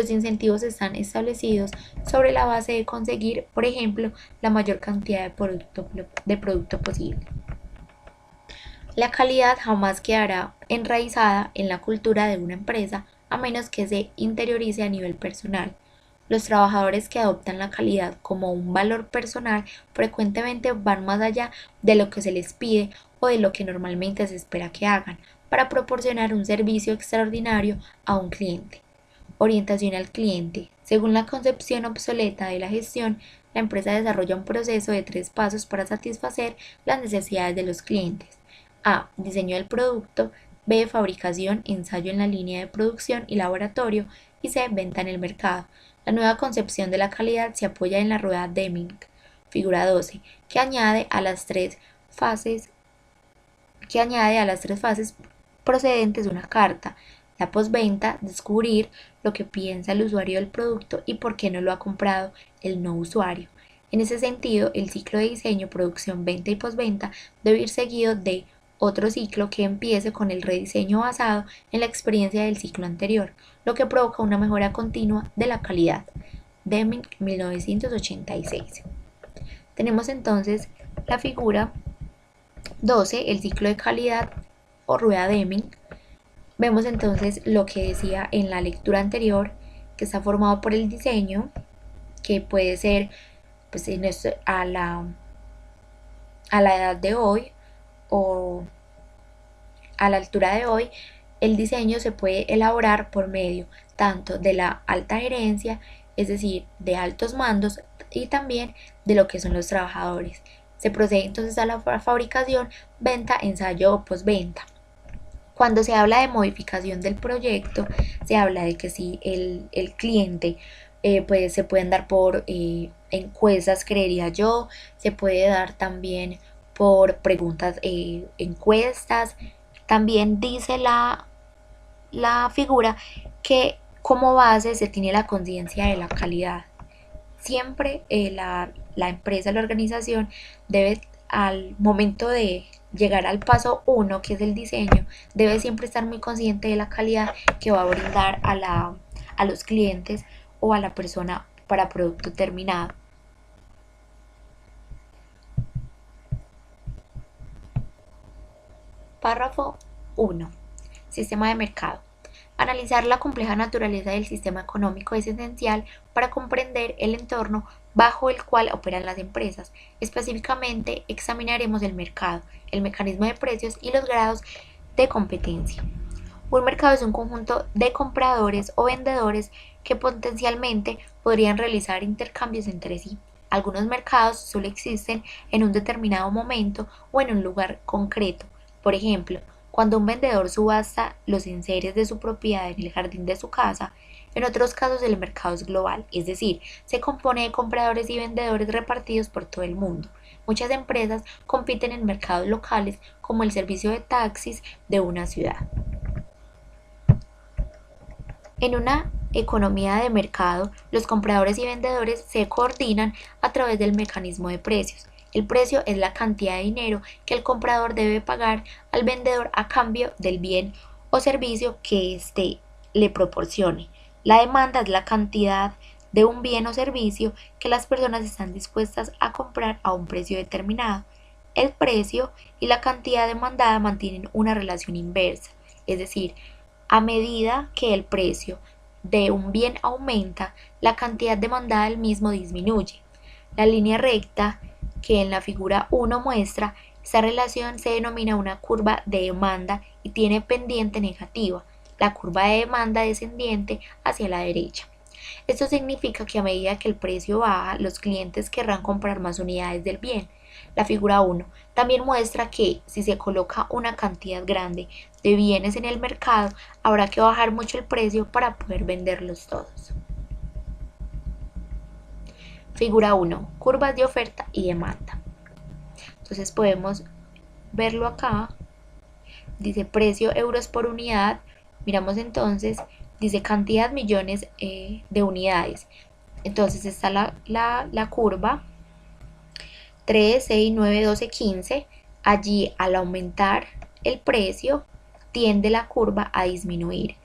incentivos están establecidos sobre la base de conseguir, por ejemplo, la mayor cantidad de producto posible. La calidad jamás quedará enraizada en la cultura de una empresa a menos que se interiorice a nivel personal. Los trabajadores que adoptan la calidad como un valor personal frecuentemente van más allá de lo que se les pide o de lo que normalmente se espera que hagan para proporcionar un servicio extraordinario a un cliente. Orientación al cliente. Según la concepción obsoleta de la gestión, la empresa desarrolla un proceso de 3 pasos para satisfacer las necesidades de los clientes. A. Diseño del producto. B. Fabricación, ensayo en la línea de producción y laboratorio. Y C. Venta en el mercado. La nueva concepción de la calidad se apoya en la rueda Deming, figura 12, que añade a las tres fases procedentes de una carta. La postventa, descubrir lo que piensa el usuario del producto y por qué no lo ha comprado el no usuario. En ese sentido, el ciclo de diseño, producción, venta y postventa debe ir seguido de otro ciclo que empiece con el rediseño basado en la experiencia del ciclo anterior, lo que provoca una mejora continua de la calidad. Deming, 1986. Tenemos entonces la figura 12, el ciclo de calidad o rueda Deming. Vemos entonces lo que decía en la lectura anterior, que está formado por el diseño, que puede ser pues, a la edad de hoy o a la altura de hoy. El diseño se puede elaborar por medio tanto de la alta gerencia, es decir, de altos mandos, y también de lo que son los trabajadores. Se procede entonces a la fabricación, venta, ensayo o postventa. Cuando se habla de modificación del proyecto, se habla de que si el cliente pues se pueden dar por encuestas, creería yo, se puede dar también por preguntas, encuestas. También dice la figura que como base se tiene la conciencia de la calidad. Siempre la empresa, la organización debe, al momento de llegar al paso uno, que es el diseño, debe siempre estar muy consciente de la calidad que va a brindar a los clientes o a la persona para producto terminado. Párrafo 1. Sistema de mercado. Analizar la compleja naturaleza del sistema económico es esencial para comprender el entorno bajo el cual operan las empresas. Específicamente, examinaremos el mercado, el mecanismo de precios y los grados de competencia. Un mercado es un conjunto de compradores o vendedores que potencialmente podrían realizar intercambios entre sí. Algunos mercados solo existen en un determinado momento o en un lugar concreto. Por ejemplo, cuando un vendedor subasta los enseres de su propiedad en el jardín de su casa. En otros casos el mercado es global, es decir, se compone de compradores y vendedores repartidos por todo el mundo. Muchas empresas compiten en mercados locales como el servicio de taxis de una ciudad. En una economía de mercado, los compradores y vendedores se coordinan a través del mecanismo de precios. El precio es la cantidad de dinero que el comprador debe pagar al vendedor a cambio del bien o servicio que éste le proporcione. La demanda es la cantidad de un bien o servicio que las personas están dispuestas a comprar a un precio determinado. El precio y la cantidad demandada mantienen una relación inversa, es decir, a medida que el precio de un bien aumenta, la cantidad demandada del mismo disminuye. La línea recta que en la figura 1 muestra esta relación se denomina una curva de demanda y tiene pendiente negativa, la curva de demanda descendiente hacia la derecha. Esto significa que a medida que el precio baja, los clientes querrán comprar más unidades del bien. La figura 1 también muestra que si se coloca una cantidad grande de bienes en el mercado, habrá que bajar mucho el precio para poder venderlos todos. Figura 1. Curvas de oferta y demanda. Entonces podemos verlo acá. Dice precio euros por unidad. Miramos entonces, dice cantidad millones de unidades. Entonces está la curva 3, 6, 9, 12, 15. Allí al aumentar el precio tiende la curva a disminuir.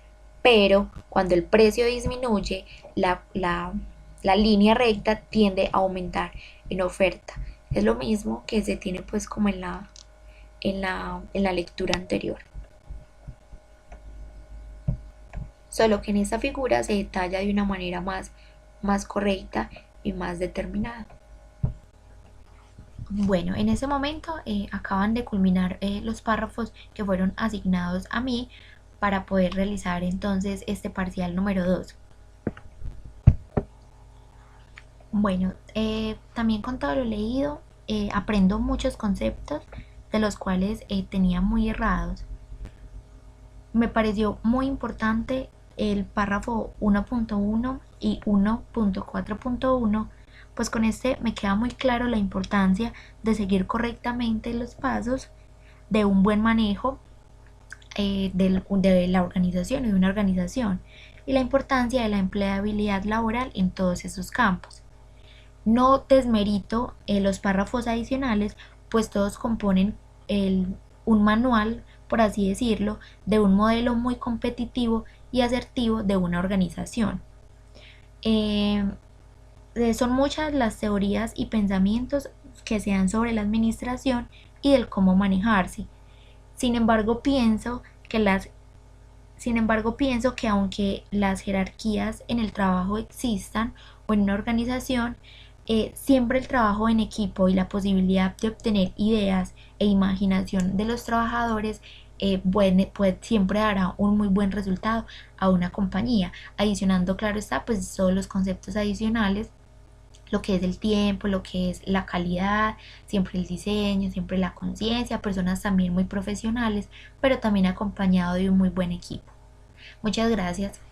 Pero cuando el precio disminuye, la línea recta tiende a aumentar en oferta. Es lo mismo que se tiene pues como en la lectura anterior. Solo que en esta figura se detalla de una manera más correcta y más determinada. Bueno, en ese momento acaban de culminar los párrafos que fueron asignados a mí para poder realizar entonces este parcial número 2. Bueno, también con todo lo leído aprendo muchos conceptos de los cuales tenía muy errados. Me pareció muy importante el párrafo 1.1 y 1.4.1, pues con este me queda muy claro la importancia de seguir correctamente los pasos de un buen manejo de la organización y de una organización, y la importancia de la empleabilidad laboral en todos esos campos. No desmerito los párrafos adicionales, pues todos componen un manual, por así decirlo, de un modelo muy competitivo y asertivo de una organización. Son muchas las teorías y pensamientos que se dan sobre la administración y del cómo manejarse. Sin embargo, pienso que aunque las jerarquías en el trabajo existan o en una organización, siempre el trabajo en equipo y la posibilidad de obtener ideas e imaginación de los trabajadores siempre dará un muy buen resultado a una compañía, adicionando, claro está, pues todos los conceptos adicionales lo que es el tiempo, lo que es la calidad, siempre el diseño, siempre la conciencia, personas también muy profesionales, pero también acompañado de un muy buen equipo. Muchas gracias.